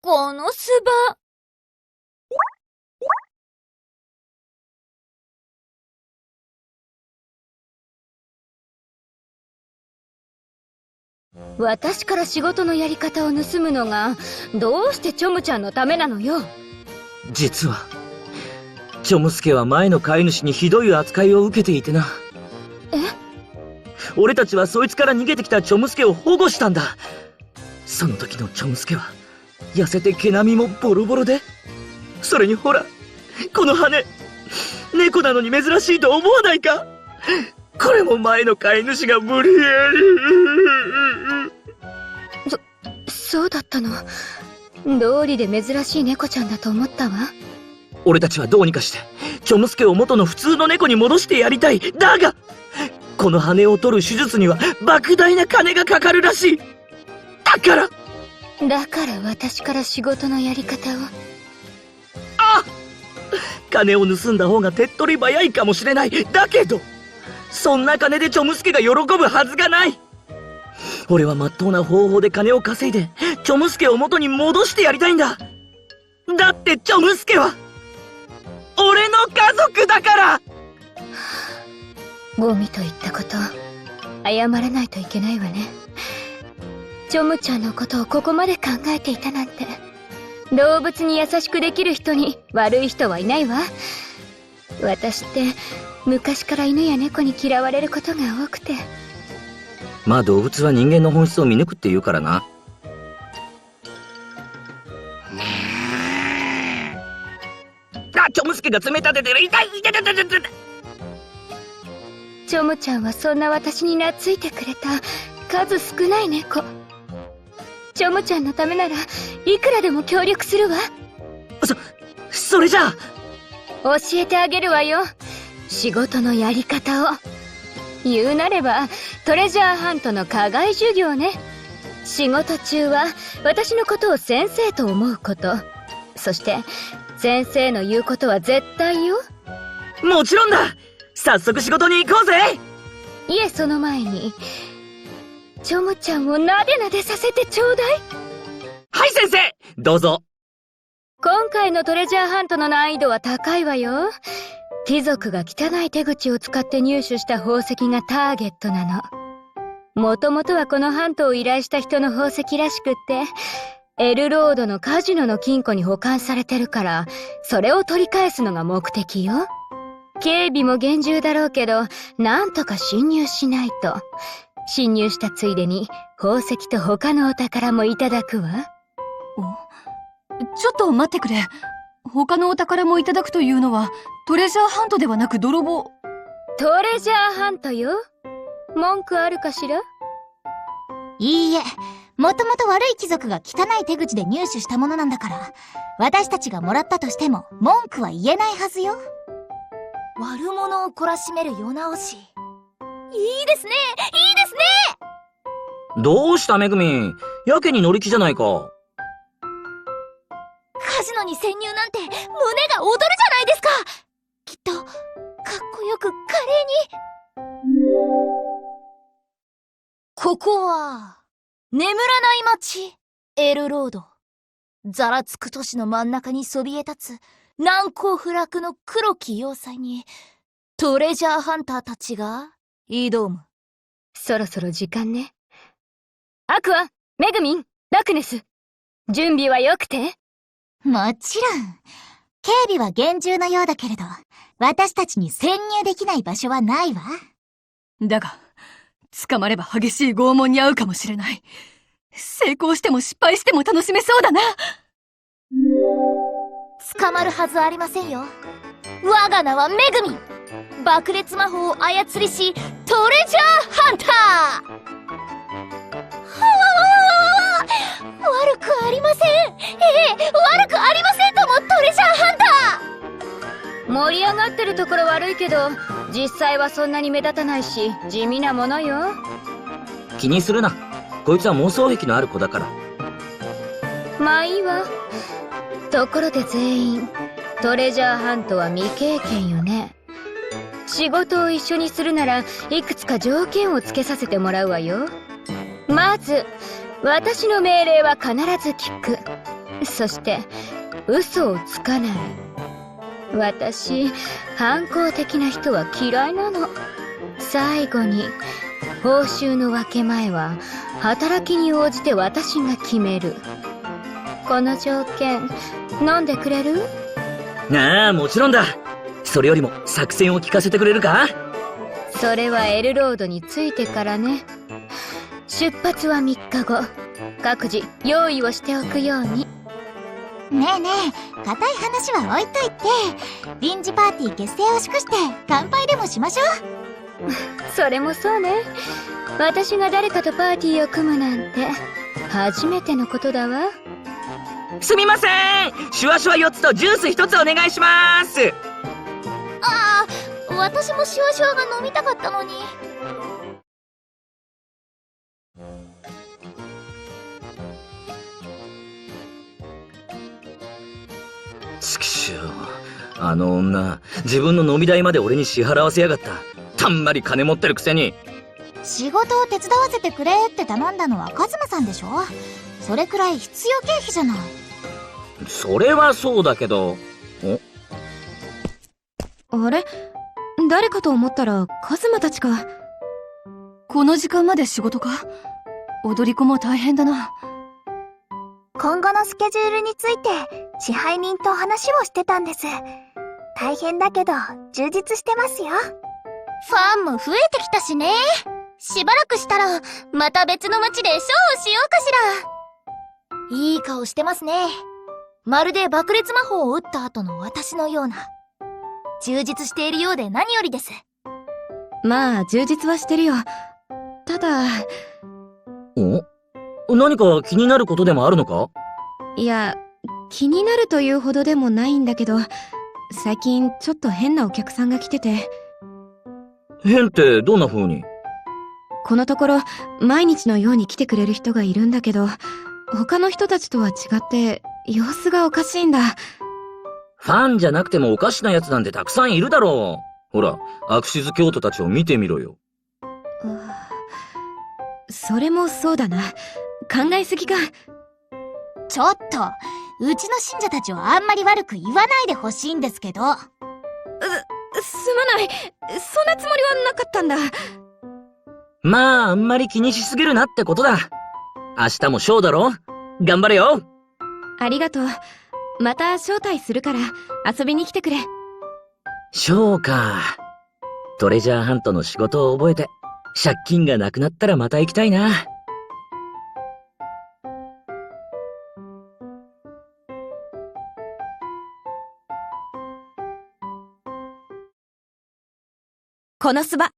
この巣場。私から仕事のやり方を盗むのがどうしてチョムちゃんのためなのよ。実はチョムスケは前の飼い主にひどい扱いを受けていてな。俺たちはそいつから逃げてきたチョムスケを保護したんだ。その時のチョムスケは痩せて毛並みもボロボロで、それにほらこの羽、猫なのに珍しいと思わないか。これも前の飼い主が無理やり。そうだったの。道理で珍しい猫ちゃんだと思ったわ。俺たちはどうにかしてチョムスケを元の普通の猫に戻してやりたい。だがこの羽を取る手術には莫大な金がかかるらしい。だから私から仕事のやり方を。金を盗んだ方が手っ取り早いかもしれない。だけどそんな金でチョムスケが喜ぶはずがない。俺は真っ当な方法で金を稼いでチョムスケを元に戻してやりたいんだ。だってチョムスケは俺の家族だから。ゴミと言ったこと謝らないといけないわね。チョムちゃんのことをここまで考えていたなんて。動物に優しくできる人に悪い人はいないわ。私って昔から犬や猫に嫌われることが多くて。まあ動物は人間の本質を見抜くって言うからな。チョムスケが爪立ててる。痛い。チョムちゃんはそんな私に懐いてくれた数少ない猫。チョムちゃんのためならいくらでも協力するわ。それじゃあ教えてあげるわよ、仕事のやり方を。言うなればトレジャーハントの課外授業ね。仕事中は私のことを先生と思うこと、そして先生の言うことは絶対よ。もちろんだ。早速仕事に行こうぜ。いえ、その前にチョムちゃんをなでなでさせてちょうだい。はい先生、どうぞ。今回のトレジャーハントの難易度は高いわよ。貴族が汚い手口を使って入手した宝石がターゲットなの。もともとはこのハントを依頼した人の宝石らしくって、エルロードのカジノの金庫に保管されてるから、それを取り返すのが目的よ。警備も厳重だろうけど、なんとか侵入しないと。侵入したついでに宝石と他のお宝もいただくわ。ちょっと待ってくれ。他のお宝もいただくというのはトレジャーハントではなく泥棒。トレジャーハントよ。文句あるかしら？いいえ、もともと悪い貴族が汚い手口で入手したものなんだから、私たちがもらったとしても文句は言えないはずよ。悪者を懲らしめる世直し。いいですね、いいですね。どうしためぐみ、やけに乗り気じゃないか。カジノに潜入なんて胸が躍るじゃないですか。きっとかっこよく華麗に。ここは眠らない街エルロード。ざらつく都市の真ん中にそびえ立つ難攻不落の黒き要塞にトレジャーハンターたちが挑む。そろそろ時間ね。アクア、メグミン、ダクネス、準備はよくて？もちろん。警備は厳重なようだけれど、私たちに潜入できない場所はないわ。だが捕まれば激しい拷問に遭うかもしれない。成功しても失敗しても楽しめそうだな。捕まるはずありませんよ。我が名はメグミン。爆裂魔法を操りしトレジャーハンター。悪くありません。悪くありませんともトレジャーハンター。盛り上がってるところ悪いけど、実際はそんなに目立たないし地味なものよ。気にするな。こいつは妄想癖のある子だから。まあいいわ。ところで全員トレジャーハントは未経験よね。仕事を一緒にするならいくつか条件をつけさせてもらうわよ。まず私の命令は必ず聞く。そして嘘をつかない。私、反抗的な人は嫌いなの。最後に、報酬の分け前は働きに応じて私が決める。この条件、飲んでくれる？ああ、もちろんだ。それよりも作戦を聞かせてくれるか？それはエルロードに着いてからね。出発は3日後。各自用意をしておくように。ねえねえ、固い話は置いといて、臨時パーティー結成を祝して乾杯でもしましょう。それもそうね。私が誰かとパーティーを組むなんて、初めてのことだわ。すみません、シュワシュワ4つとジュース1つお願いします。ああ、私もシュワシュワが飲みたかったのに。ちくしょう、あの女、自分の飲み代まで俺に支払わせやがった。たんまり金持ってるくせに。仕事を手伝わせてくれって頼んだのはカズマさんでしょ？それくらい必要経費じゃない。それはそうだけど。あれ？誰かと思ったらカズマたちか。この時間まで仕事か？踊り子も大変だな。今後のスケジュールについて支配人と話をしてたんです。大変だけど充実してますよ。ファンも増えてきたしね。しばらくしたらまた別の街でショーをしようかしら。いい顔してますね。まるで爆裂魔法を打った後の私のような。充実しているようで何よりです。まあ充実はしてるよ。ただ、何か気になることでもあるのか？いや、気になるというほどでもないんだけど、最近ちょっと変なお客さんが来てて。変ってどんな風に？このところ毎日のように来てくれる人がいるんだけど、他の人たちとは違って様子がおかしいんだ。ファンじゃなくてもおかしな奴なんてたくさんいるだろう。ほら、アクシズ教徒たちを見てみろよ。それもそうだな。考えすぎか。ちょっと、うちの信者たちをあんまり悪く言わないでほしいんですけど。すまない。そんなつもりはなかったんだ。まあ、あんまり気にしすぎるなってことだ。明日もショーだろ？頑張れよ。ありがとう。また招待するから遊びに来てくれ。ショーか。トレジャーハントの仕事を覚えて、借金がなくなったらまた行きたいな。このスバ